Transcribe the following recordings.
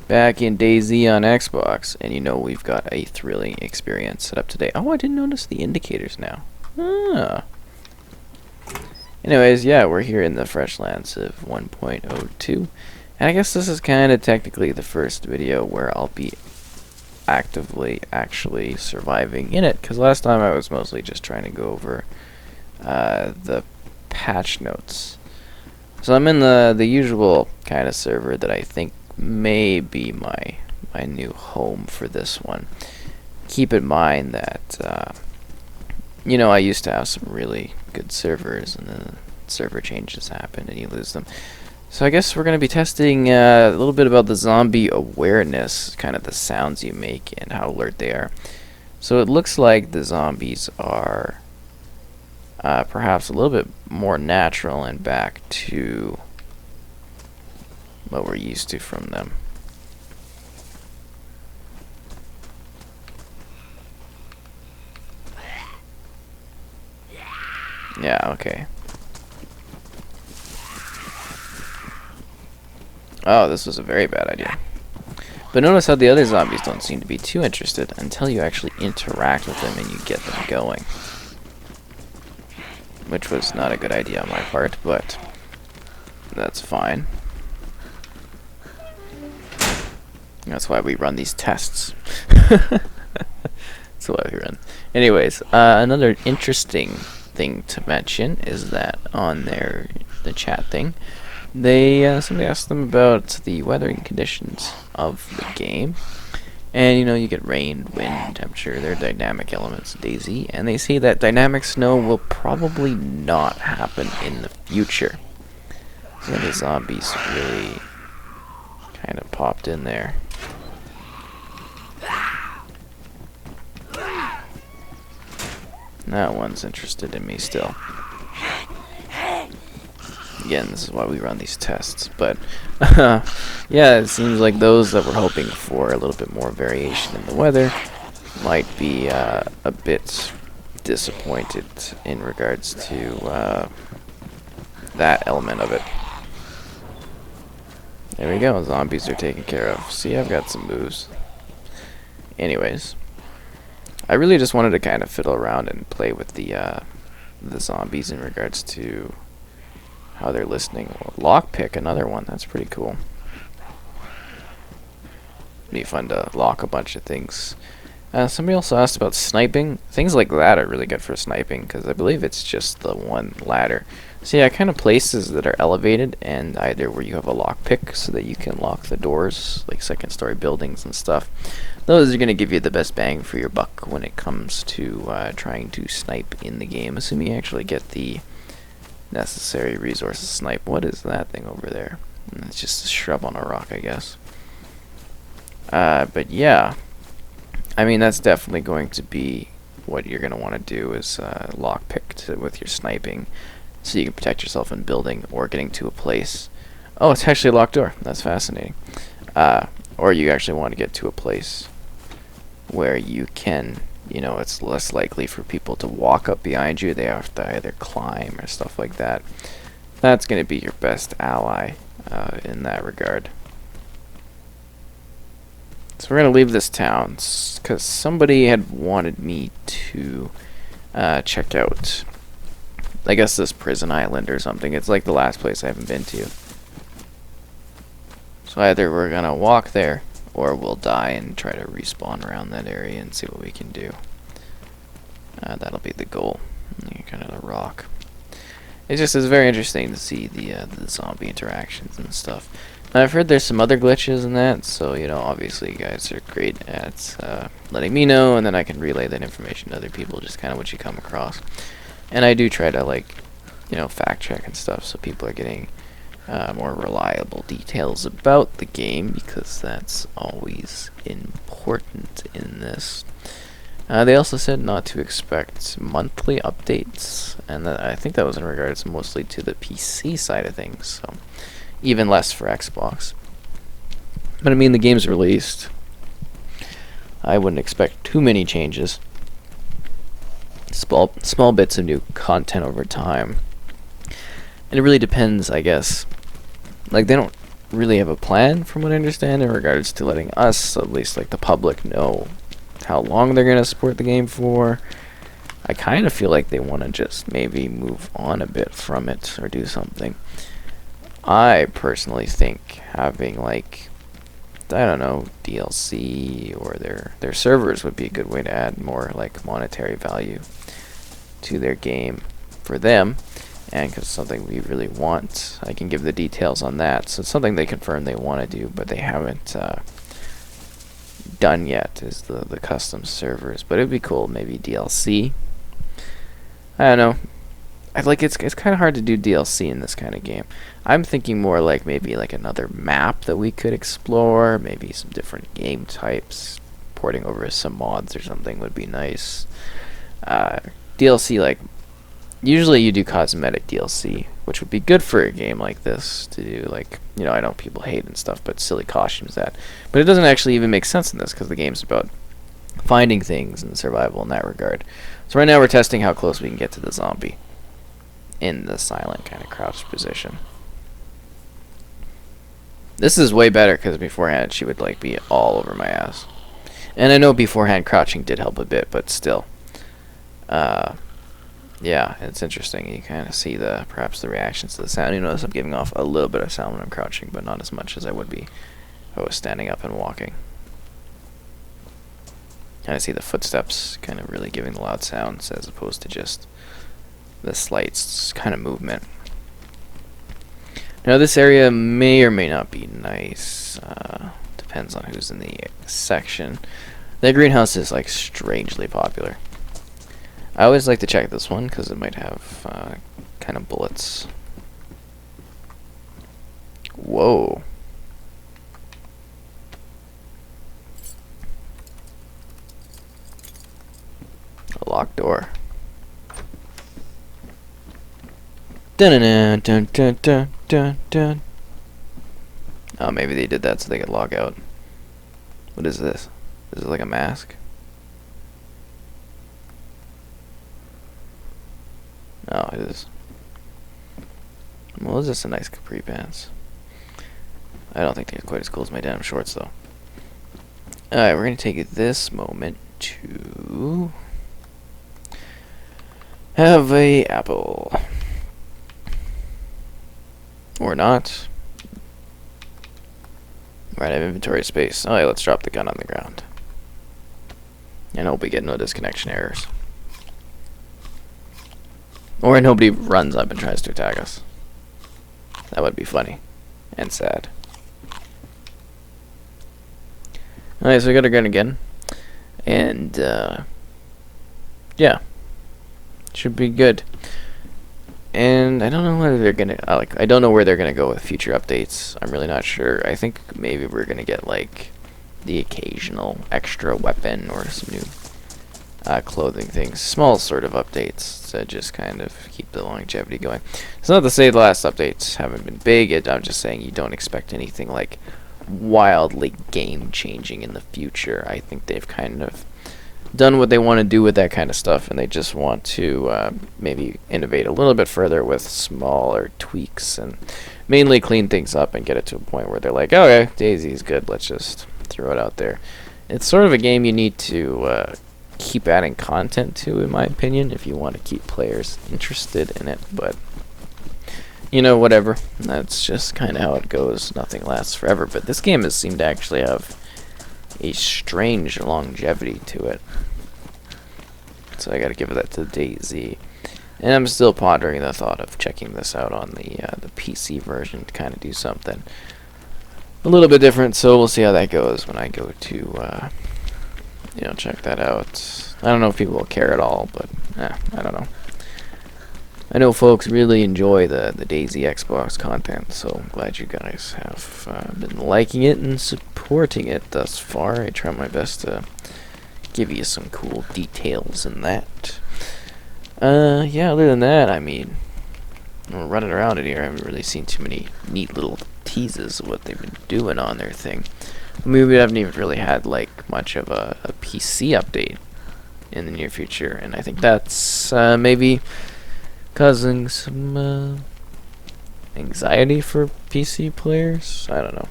Back in DayZ on Xbox, and you know we've got a thrilling experience set up today. Oh, I didn't notice the indicators now. Ah. Anyways, yeah, we're here in the fresh lands of 1.02, and I guess this is kind of technically the first video where I'll be actively actually surviving in it, because last time I was mostly just trying to go over the patch notes. So I'm in the usual kind of server that I think may be my new home for this one. Keep in mind that you know, I used to have some really good servers, and then server changes happen and you lose them. So I guess we're going to be testing a little bit about the zombie awareness, kind of the sounds you make and how alert they are. So it looks like the zombies are perhaps a little bit more natural and back to what we're used to from them. Yeah, okay. Oh, this was a very bad idea. But notice how the other zombies don't seem to be too interested until you actually interact with them and you get them going. Which was not a good idea on my part, but that's fine. That's why we run these tests. That's why we run. Anyways, another interesting thing to mention is that on the chat thing, they somebody asked them about the weathering conditions of the game, and you know, you get rain, wind, temperature. They're dynamic elements in DayZ, and they say that dynamic snow will probably not happen in the future. So the zombies really kind of popped in there. That one's interested in me still. Again, this is why we run these tests. But yeah, it seems like those that were hoping for a little bit more variation in the weather might be a bit disappointed in regards to that element of it. There we go, zombies are taken care of. See, I've got some moves. Anyways, I really just wanted to kind of fiddle around and play with the zombies in regards to how they're listening. Lockpick, another one. That's pretty cool. Be fun to lock a bunch of things. Somebody also asked about sniping. Things like that are really good for sniping, because I believe it's just the one ladder. So yeah, kind of places that are elevated and either where you have a lockpick so that you can lock the doors, like second-story buildings and stuff. Those are going to give you the best bang for your buck when it comes to trying to snipe in the game, assuming you actually get the necessary resources to snipe. What is that thing over there? It's just a shrub on a rock, I guess. But yeah, I mean, that's definitely going to be what you're going to want to do, is lockpick with your sniping, so you can protect yourself in building or getting to a place. Oh, it's actually a locked door. That's fascinating. Or you actually want to get to a place where you can, you know, it's less likely for people to walk up behind you. They have to either climb or stuff like that. That's going to be your best ally in that regard. So we're going to leave this town because somebody had wanted me to check out, I guess, this prison island or something. It's like the last place I haven't been to. So either we're going to walk there or we'll die and try to respawn around that area and see what we can do. That'll be the goal. Kind of the rock. It just is very interesting to see the zombie interactions and stuff. And I've heard there's some other glitches in that, so you know, obviously you guys are great at letting me know, and then I can relay that information to other people, just kind of what you come across. And I do try to, like, you know, fact check and stuff, so people are getting more reliable details about the game, because that's always important in this. They also said not to expect monthly updates, and I think that was in regards mostly to the PC side of things, so even less for Xbox. But I mean, the game's released. I wouldn't expect too many changes. Small bits of new content over time. And it really depends, I guess. Like, they don't really have a plan, from what I understand, in regards to letting us, at least like the public, know how long they're going to support the game for. I kind of feel like they want to just maybe move on a bit from it or do something. I personally think having, like, I don't know, DLC or their servers would be a good way to add more like monetary value to their game for them, and because it's something we really want. I can give the details on that. So it's something they confirm they want to do, but they haven't done yet, is the custom servers. But it'd be cool, maybe DLC. I don't know. It's kind of hard to do DLC in this kind of game. I'm thinking more like maybe like another map that we could explore, maybe some different game types, porting over some mods or something would be nice. DLC, like, usually you do cosmetic DLC, which would be good for a game like this to do, like, you know, I know people hate and stuff, but silly costumes but it doesn't actually even make sense in this because the game's about finding things and survival in that regard. So right now we're testing how close we can get to the zombie in the silent kind of crouched position. This is way better because beforehand she would like be all over my ass. And I know beforehand crouching did help a bit, but still. Yeah, it's interesting. You kind of see perhaps the reactions to the sound. You notice I'm giving off a little bit of sound when I'm crouching, but not as much as I would be if I was standing up and walking. Kind of see the footsteps kind of really giving the loud sounds as opposed to just the slight kind of movement. Now this area may or may not be nice. Depends on who's in the section. The greenhouse is like strangely popular. I always like to check this one because it might have kind of bullets. Whoa. A locked door. Dun dun dun dun dun dun dun. Oh, maybe they did that so they could log out. What is this? Is it like a mask? Oh, it is. Well, it's just a nice capri pants. I don't think they're quite as cool as my denim shorts, though. Alright, we're going to take this moment to have a apple. Or not. Right, I have inventory space. Alright, let's drop the gun on the ground. And hope we get no disconnection errors. Or nobody runs up and tries to attack us. That would be funny. And sad. Alright, so we got our gun again. And, yeah. Should be good. And I don't know whether they're gonna, I don't know where they're gonna go with future updates. I'm really not sure. I think maybe we're gonna get, like, the occasional extra weapon or some new clothing things, small sort of updates to just kind of keep the longevity going. It's not to say the last updates haven't been big. I'm just saying you don't expect anything like wildly game changing in the future. I think they've kind of done what they want to do with that kind of stuff, and they just want to maybe innovate a little bit further with smaller tweaks and mainly clean things up and get it to a point where they're like, okay, DayZ's good, let's just throw it out there. It's sort of a game you need to keep adding content to, in my opinion, if you want to keep players interested in it, but you know, whatever. That's just kind of how it goes. Nothing lasts forever, but this game has seemed to actually have a strange longevity to it. So I gotta give that to DayZ. And I'm still pondering the thought of checking this out on the PC version to kind of do something a little bit different, so we'll see how that goes when I go to check that out. I don't know if people will care at all, but I don't know. I know folks really enjoy the DayZ Xbox content, so I'm glad you guys have been liking it and supporting it thus far. I try my best to give you some cool details in that. Yeah, other than that, I mean, we're running around in here. I haven't really seen too many neat little teases of what they've been doing on their thing. I mean, we haven't even really had like much of a PC update in the near future, and I think that's maybe causing some anxiety for PC players? I don't know.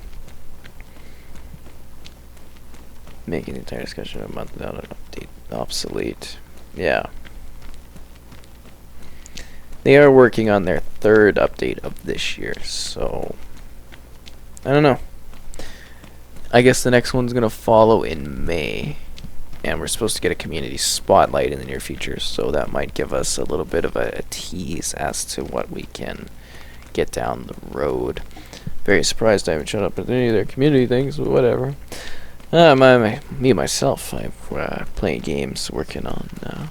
Making the entire discussion of a month without an update obsolete. Yeah. They are working on their 3rd update of this year, so I don't know. I guess the next one's gonna follow in May, and we're supposed to get a community spotlight in the near future, so that might give us a little bit of a tease as to what we can get down the road. Very surprised I haven't shown up at any of their community things, but whatever. Me myself, I'm playing games, working on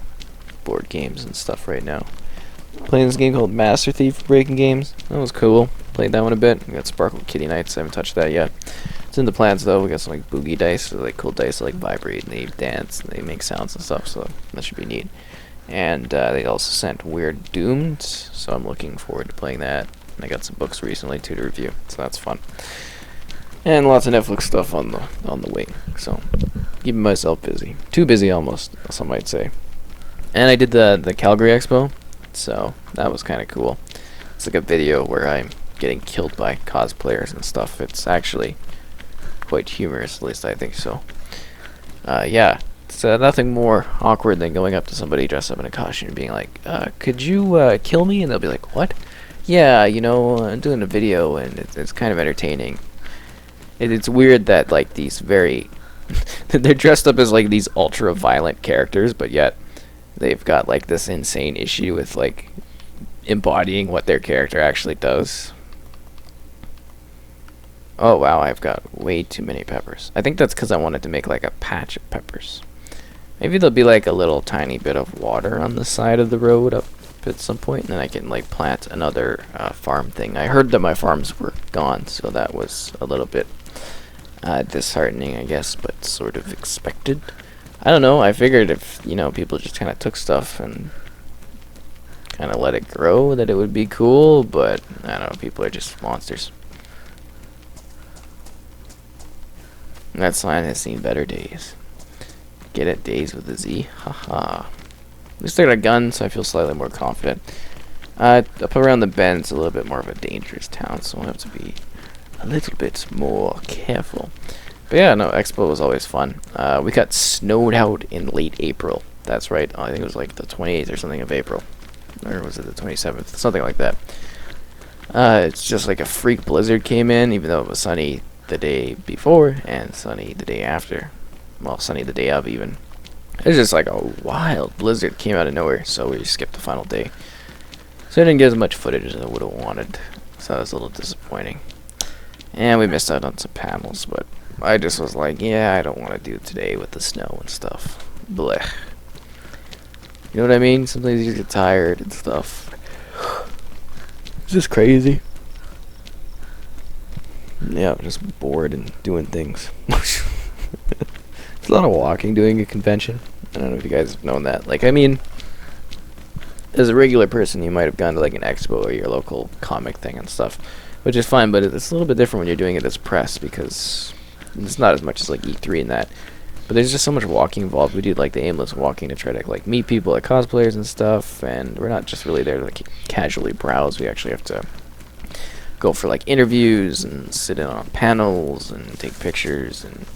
board games and stuff right now. Playing this game called Master Thief Breaking Games. That was cool. Played that one a bit. We got Sparkle Kitty Nights. I haven't touched that yet. It's in the plans though. We got some like boogie dice, like cool dice that like vibrate and they dance and they make sounds and stuff. So that should be neat. And they also sent Weird Doomed, so I'm looking forward to playing that. And I got some books recently too to review, so that's fun. And lots of Netflix stuff on the wing. So keeping myself busy. Too busy almost, some might say. And I did the Calgary Expo. So that was kind of cool. It's like a video where I'm getting killed by cosplayers and stuff. It's actually quite humorous, at least I think so. Yeah, it's nothing more awkward than going up to somebody dressed up in a costume and being like, could you kill me? And they'll be like, what? Yeah, you know, I'm doing a video and it's kind of entertaining. It's weird that like these very they're dressed up as like these ultra violent characters, but yet they've got like this insane issue with like embodying what their character actually does. Oh wow, I've got way too many peppers. I think that's because I wanted to make like a patch of peppers. Maybe there'll be like a little tiny bit of water on the side of the road up at some point, and then I can like plant another farm thing. I heard that my farms were gone, so that was a little bit disheartening, I guess, but sort of expected. I don't know, I figured if, you know, people just kind of took stuff and kind of let it grow, that it would be cool, but I don't know, people are just monsters. That sign has seen better days. Get it? Days with a Z? Haha. At least I got a gun, so I feel slightly more confident. Up around the bend, it's a little bit more of a dangerous town, so we'll have to be a little bit more careful. But yeah, no, Expo was always fun. We got snowed out in late April. That's right. I think it was like the 28th or something of April. Or was it the 27th? Something like that. It's just like a freak blizzard came in, even though it was sunny the day before and sunny the day after. Well, sunny the day of even. It was just like a wild blizzard came out of nowhere, so we skipped the final day. So I didn't get as much footage as I would have wanted. So that was a little disappointing. And we missed out on some panels, but I just was like, yeah, I don't want to do it today with the snow and stuff. Blech. You know what I mean? Sometimes you just get tired and stuff. It's just crazy. Yeah, I'm just bored and doing things. It's a lot of walking doing a convention. I don't know if you guys have known that. Like, I mean, as a regular person, you might have gone to like an expo or your local comic thing and stuff, which is fine, but it's a little bit different when you're doing it as press because it's not as much as like E3 and that. But there's just so much walking involved. We do like the aimless walking to try to like meet people like cosplayers and stuff, and we're not just really there to like casually browse. We actually have to go for like interviews and sit in on panels and take pictures, and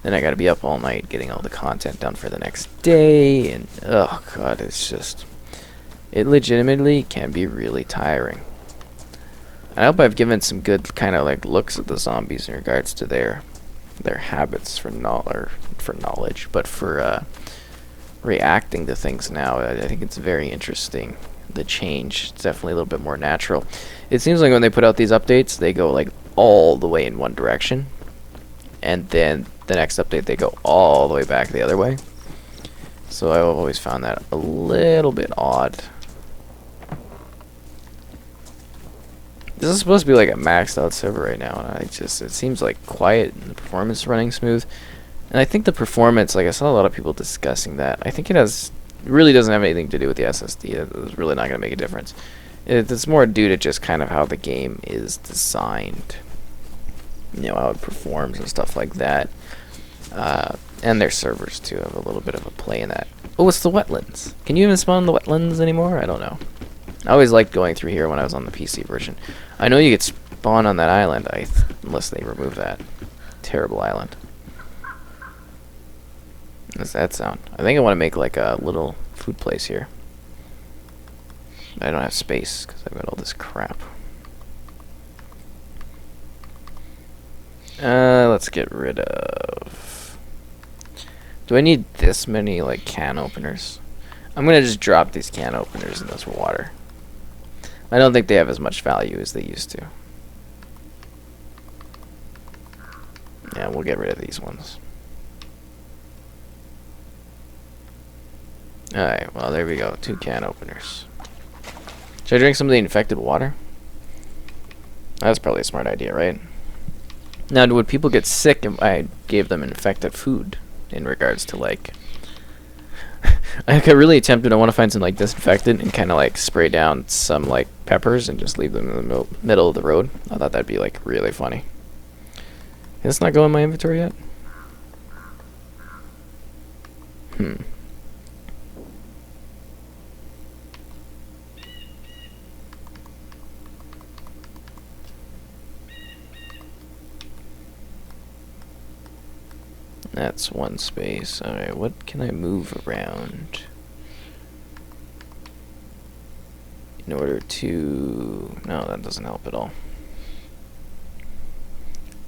then I gotta be up all night getting all the content done for the next day, and oh god, it's just, it legitimately can be really tiring. I hope I've given some good kind of like looks at the zombies in regards to their habits for knowledge, but for reacting to things now, I think it's very interesting. The change, it's definitely a little bit more natural. It seems like when they put out these updates, they go like all the way in one direction, and then the next update they go all the way back the other way. So I've always found that a little bit odd. This is supposed to be like a maxed out server right now, and it seems like quiet and the performance running smooth. And I think the performance, like I saw a lot of people discussing that, I think it really doesn't have anything to do with the SSD. It's really not going to make a difference. It's more due to just kind of how the game is designed. You know, how it performs and stuff like that. And their servers too have a little bit of a play in that. Oh, it's the wetlands. Can you even spawn in the wetlands anymore? I don't know. I always liked going through here when I was on the PC version. I know you get spawn on that island, unless they remove that terrible island. What's that sound? I think I want to make like a little food place here. I don't have space because I've got all this crap. Let's get rid of... Do I need this many like can openers? I'm gonna just drop these can openers in this water. I don't think they have as much value as they used to. Yeah, we'll get rid of these ones. Alright, well there we go. 2 can openers. Should I drink some of the infected water? That's probably a smart idea, right? Now, would people get sick if I gave them infected food? In regards to, like... I got really tempted. I want to find some, like, disinfectant and kind of, like, spray down some, like, peppers and just leave them in the middle of the road. I thought that'd be, like, really funny. Is this not going in my inventory yet? That's one space. Alright, what can I move around in order to... No, that doesn't help at all.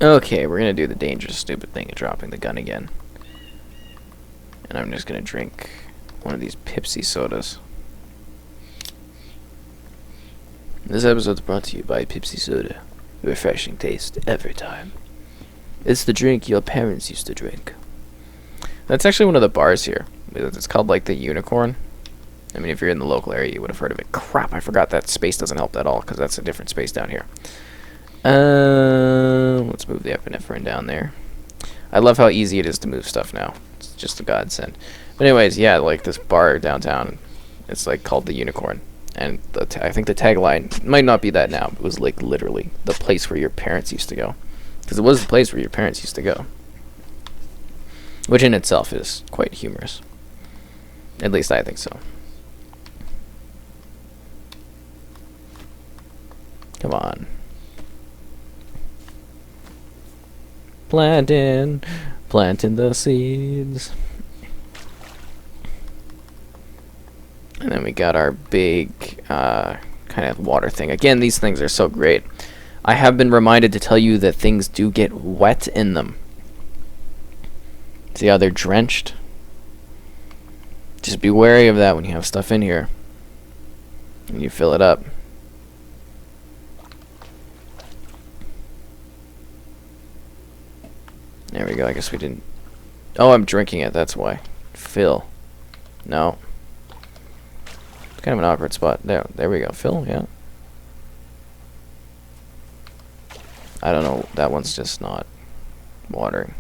Okay, we're gonna do the dangerous, stupid thing of dropping the gun again. And I'm just gonna drink one of these Pepsi sodas. This episode's brought to you by Pepsi Soda. Refreshing taste every time. It's the drink your parents used to drink. That's actually one of the bars here. It's called like the Unicorn. I mean, if you're in the local area, you would have heard of it. Crap, I forgot that space doesn't help at all, because that's a different space down here. Let's move the epinephrine down there. I love how easy it is to move stuff now. It's just a godsend. But anyways, yeah, like this bar downtown, it's like called the Unicorn. And I think the tagline might not be that now, but it was like literally the place where your parents used to go. Because it was the place where your parents used to go. Which in itself is quite humorous. At least I think so. Come on. Planting the seeds. And then we got our big kind of water thing. Again, these things are so great. I have been reminded to tell you that things do get wet in them. See how they're drenched? Just be wary of that when you have stuff in here. And you fill it up. There we go. I guess we didn't... Oh, I'm drinking it. That's why. Fill. No. It's kind of an awkward spot. There we go. Fill, yeah. I don't know, that one's just not watering.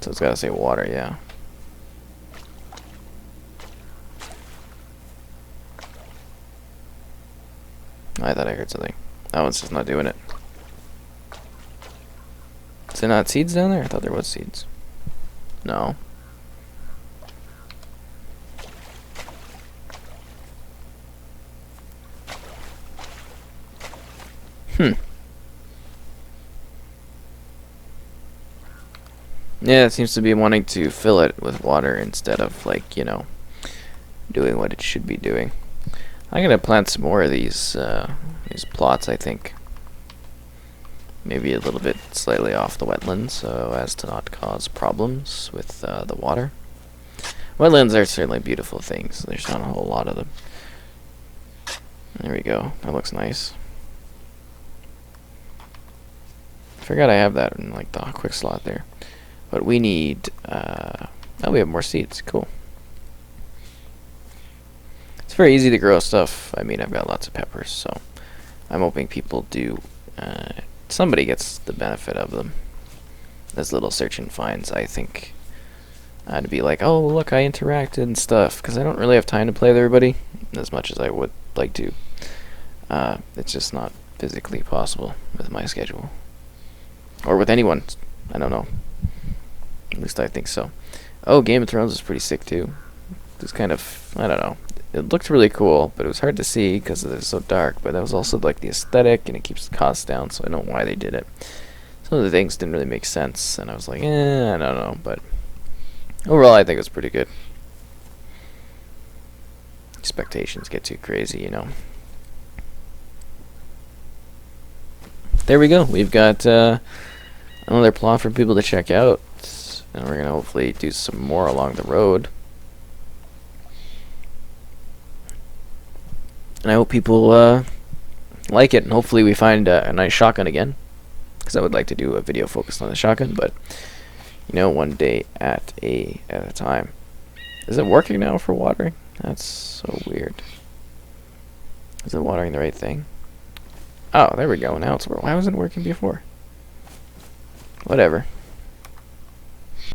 So it's gotta say water, yeah. I thought I heard something. That one's just not doing it. Is there not seeds down there? I thought there was seeds. No. Yeah, it seems to be wanting to fill it with water instead of, like, you know, doing what it should be doing. I'm gonna plant some more of these plots, I think. Maybe a little bit slightly off the wetlands, so as to not cause problems with the water. Wetlands are certainly beautiful things. There's not a whole lot of them. There we go. That looks nice. Forgot I have that in, like, the quick slot there. But we need, oh, we have more seeds. Cool. It's very easy to grow stuff. I mean, I've got lots of peppers, so I'm hoping people do, somebody gets the benefit of them. As little search and finds, I think, to be like, oh, look, I interacted and stuff, because I don't really have time to play with everybody as much as I would like to. It's just not physically possible with my schedule. Or with anyone. I don't know. At least I think so. Oh, Game of Thrones is pretty sick too. It's kind of, I don't know. it looked really cool, but it was hard to see because it was so dark. But that was also like the aesthetic, and it keeps the cost down. So I don't know why they did it. Some of the things didn't really make sense, and I was like, I don't know. But overall, I think it was pretty good. Expectations get too crazy, you know. There we go. We've got another plot for people to check out, and we're gonna hopefully do some more along the road. And I hope people like it, and hopefully we find a nice shotgun again, because I would like to do a video focused on the shotgun, but you know, one day at a time. Is it working now for watering? That's so weird. Is it watering the right thing? Oh, there we go. Now it's working. Why wasn't it working before? Whatever.